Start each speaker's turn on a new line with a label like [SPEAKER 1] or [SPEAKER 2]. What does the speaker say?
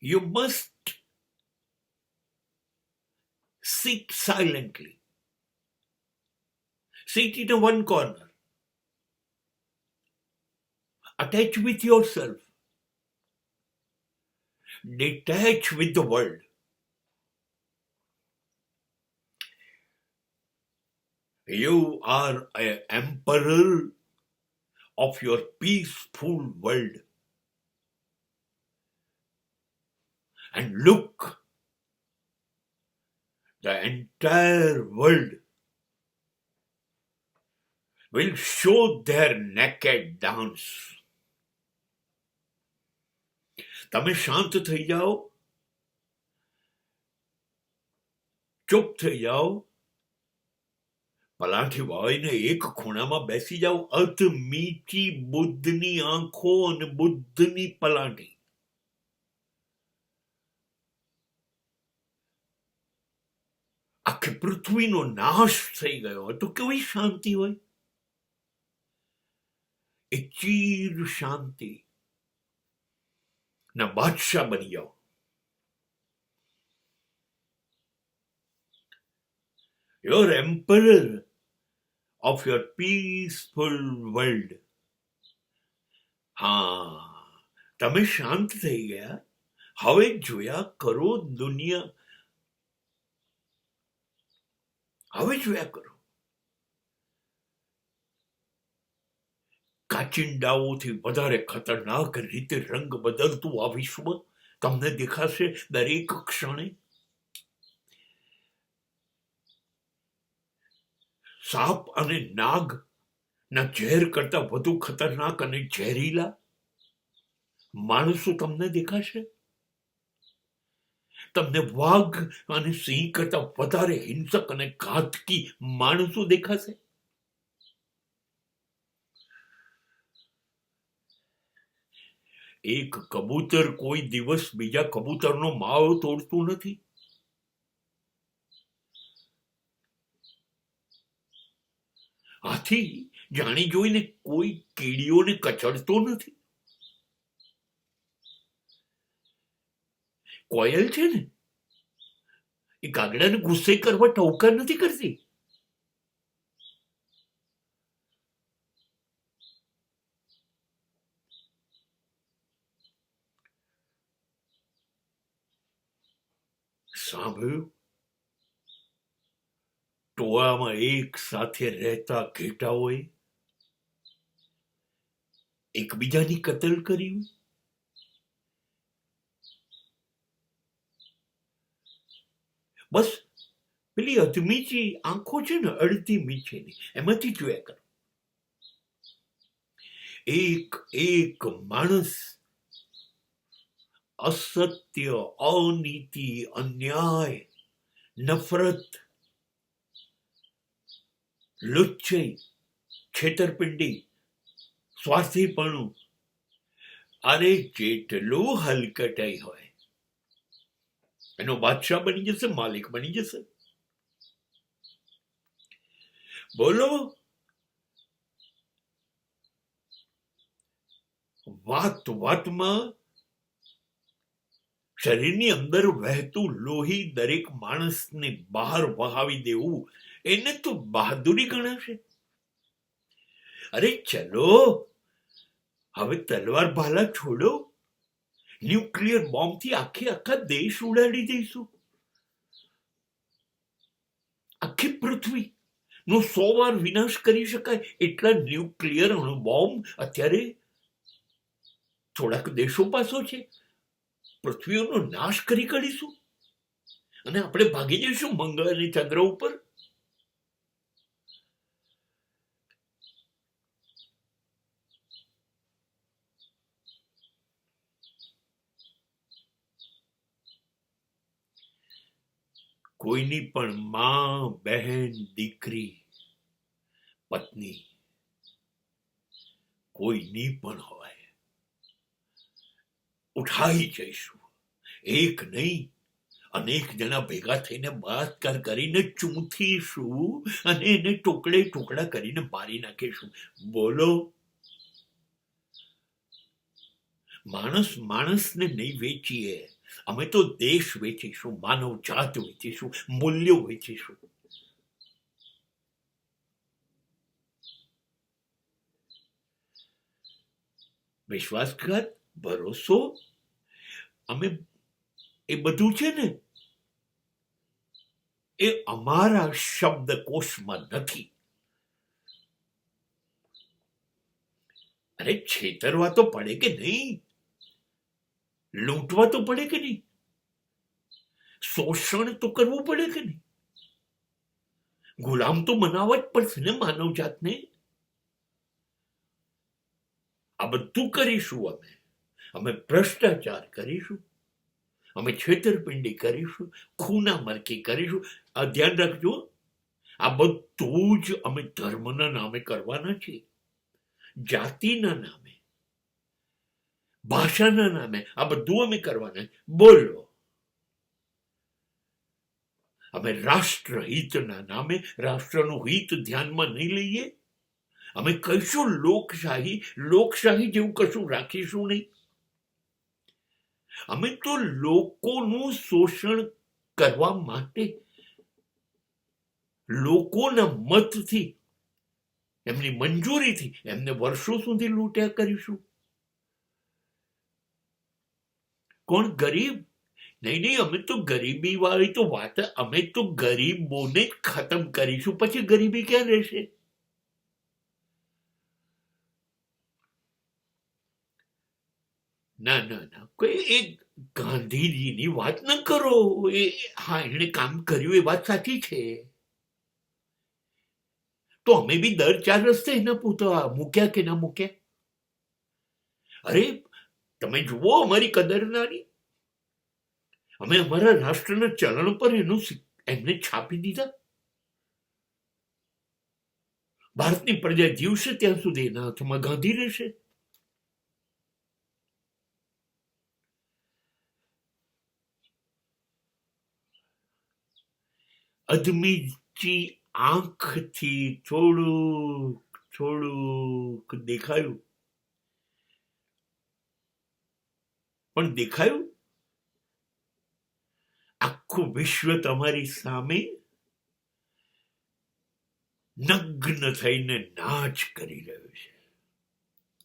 [SPEAKER 1] You must sit silently. Sit in one corner. Attach with yourself. Detach with the world. You are an emperor of your peaceful world. And look, the entire world will show their naked dance. તમે શાંત થઈ જાઓ, ચૂપ થઈ જાઓ, પલાઠી વાળીને એક ખૂણામાં બેસી જાઓ. અત મીઠી બુદ્ધની આંખો અને બુદ્ધની પલાઠી. આખી પૃથ્વીનો નાશ થઈ ગયો હોય તો કેવી શાંતિ હોય? એ ચીર શાંતિ ના બાદશાહ બની જાઓ. You're emperor of your peaceful world. હા, તમે શાંત થઈ ગયા. હવે જોયા કરો દુનિયા. હવે જોયા કરો કાચિંડાઓથી વધારે ખતરનાક રીતે રંગ બદલતું આ વિશ્વ તમને દેખાશે દરેક ક્ષણે. સાપ અને નાગ ના ઝેર કરતા વધુ ખતરનાક અને ઝેરીલા માણસો તમને દેખાશે. તમને વાઘ અને સિંહ કરતા વધારે હિંસક અને ઘાતકી માણસો દેખાશે. એક કબૂતર કોઈ દિવસ બીજા કબૂતરનો માળો તોડતું નથી. હાથી જાણી જોઈને કોઈ કીડીઓને કચડતો નથી. કોયલ છે ને, એ કાગડાને ગુસ્સે કરવા ટવકા નથી કરતી. સાંભળ્યું? ટોળામાં એક સાથે રહેતા ઘેટાઓએ એકબીજાની કતલ કરી. બસ પેલી અધમીચી આંખો છે ને, અડધી મીચેની, એમાંથી જોયા કરો. એક એક માણસ અસત્ય, અનીતિ, અન્યાય, નફરત, લુચ્ચાઈ, છેતરપિંડી, સ્વાર્થીપણું, અરે જેટલું હલકટાઈ હોય એનો બાદશાહ બની જશે, માલિક બની જશે. બોલો, વાત વાતમાં શરીરની અંદર વહેતું લોહી દરેક માણસને બહાર વહાવી દેવું, એને તો બહાદુરી ગણાશે. અરે ચલો, હવે તલવાર ભાલા છોડો. ન્યુક્લિયર બોમ્બથી આખા દેશ ઉડાડી દઈશું. આખી પૃથ્વી નો 100 વાર વિનાશ કરી શકાય એટલા ન્યુક્લિયર અણુબોમ્બ અત્યારે થોડાક દેશો પાસો છે. પૃથ્વીનો નાશ કરી કાઢીશું અને આપણે ભાગી જઈશું મંગળ અને ચંદ્ર ઉપર. કોઈની પણ માં, બહેન, દીકરી, પત્ની, કોઈની પણ હોય, ઉઠાઈ જઈશું. એક નહીં, અનેક જણા ભેગા થઈને બળાત્કાર કરીને ચૂંથીશું અને એને ટુકડે ટુકડા કરીને મારી નાખીશું. બોલો, માણસ માણસને નહીં વેચીએ, અમે તો દેશ વેચીશું, માનવ જાત વેચીશું, મૂલ્યો વેચીશું. વિશ્વાસઘાત, ભરોસો, અમે એ બધું છે ને એ અમારા શબ્દકોશમાં નથી. અરે છેતરવા તો પડે કે નહીં? લૂંટવા તો પડે કે નહીં? શોષણ તો કરવું પડે કે નહીં? ગુલામ તો બનાવવા જ પડશે ને માનવ જાતને. આ બધું કરીશું અમે. અમે ભ્રષ્ટાચાર કરીશું, અમે છેતરપિંડી કરીશું, ખૂના મરકી કરીશું. આ ધ્યાન રાખજો, આ બધું જ અમે ધર્મના નામે કરવાના છીએ, જાતિના નામે, ભાષાના નામે. આ બધું અમે કરવાના. બોલો, અમે રાષ્ટ્રહિતના નામે રાષ્ટ્રનું હિત ધ્યાનમાં નહીં લઈએ. અમે કહીશું લોકશાહી, લોકશાહી જેવું કશું રાખીશું નહીં. અમે તો લોકોનું શોષણ કરવા માટે લોકોના મતથી, એમની મંજૂરીથી એમને વર્ષો સુધી લૂંટ્યા કરીશું. કોણ ગરીબ? નહીં, અમે તો ગરીબી વાળી તો વાત, અમે તો ગરીબોને જ ખતમ કરીશું. પછી ગરીબી ક્યાં રહેશે? ના ના ના, કોઈ એક ગાંધીજીની વાત ન કરો. હા, એણે કામ કર્યું એ વાત સાચી છે. તો અમે બી દર 4 રસ્તે એના પૂતળા મૂક્યા કે ના મૂક્યા? અરે તમે જુઓ અમારી કદરદારી. અમે અમારા રાષ્ટ્રના ચલણ પર એમને છાપી દીધા. ભારતની પ્રજા જીવશે ત્યાં સુધી એના હાથમાં ગાંધી રહેશે. અદમીજી આંખથી થોડુંક દેખાયું, પણ દેખાયું આખું વિશ્વ તમારી સામે નગ્ન થઈને નાચ કરી રહ્યું છે.